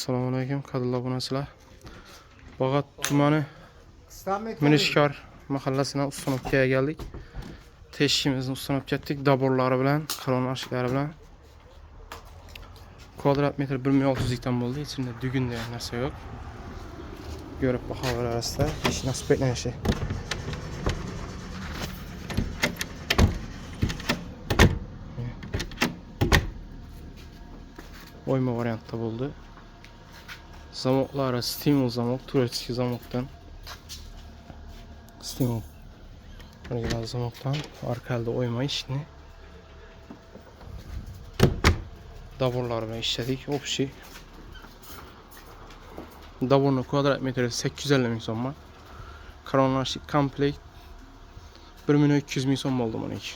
Assalomualaikum qadrli obunachilar. Bog'ot tumani Minishkor mahallasidan Ustonovkaga geldik. Teşhimizni Ustonovga etdik. Daborlari bilan, qaron ashiklari bilan. Kvadrat metr 1600 dan bo'ldi. İçinde düğün degan narsa yo'q. Görüp bakaverasizlar. Ish nasib etgan ish. Oyma variantda bo'ldi. Zamoklari stimul zamok, turetskiy zamokdan. Stimul. Original zamokdan arkalda oyma ishni. Daborlar bilan ishladik. Общий. Daborning kvadrat metresi 850 ming so'm. Qaronlashlik komplekt 1 200 ming so'm bo'ldi buniki.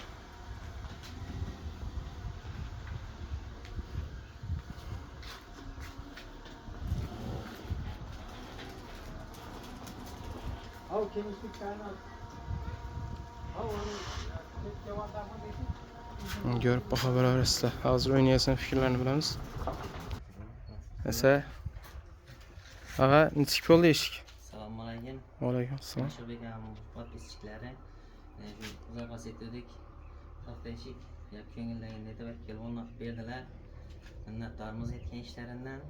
Görüp bakaverasizlar. Hozir o'ynayotgan fikrlarni bilamiz. Esa aga nechik bo'ldi eshik? Assalomu alaykum. Va alaykum assalom. Sho'bekam ot ishchiklari uzoqqa setdik. Hafta eshik yap ko'ngildagini tabakkul o'rnatib berdilar. Minnatdormiz etgan ishlaridan.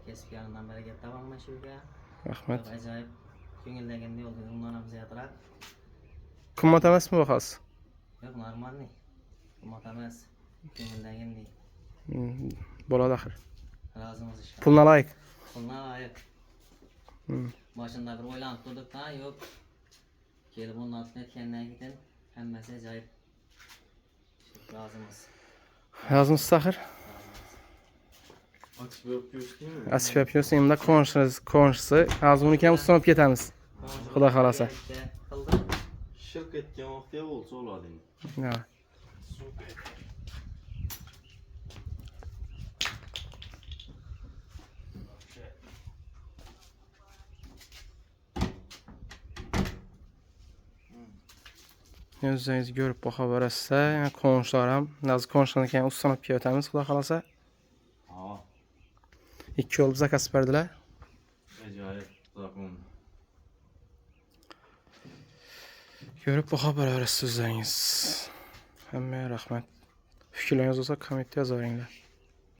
Kesib yonidan barakat topolma shuga. Rahmat. Ajoyib ko'ngildagini yo'lda undan ham ziyodroq. Qimmat emasmi bahos? Yo'q, normalniy. Qimmat emas. Ko'ngildagini. Bo'ladi axir. Rozimiz ish. Pulni alayk. Pulni alayk. Başında bir o'ylanib turdik da, yo'q. Kelib o'rnatib netgandan keyin hammasi ajoyib. Rozimiz. Yozimiz axir. Açıp yapıyorsun. Şimdi konuşsa. Hozir uniki ham ustunib ketamiz. Xudo xolasa. Shirk etgan vaqtda bo'lsa bo'ladi. Ha. O'zingiz görüp bakaverasizlar. Yani konuşlar ham. Nazik konuşlardan keyin ustunib ketamiz. Xudo xolasa. Ha. 2 yol zakaz berdiler. Ajoyib zakon. Görüp bakaverasizlar o'zingiz. Hammaga rahmat. Fikrlaringiz olsa kommentga yozaveringlar.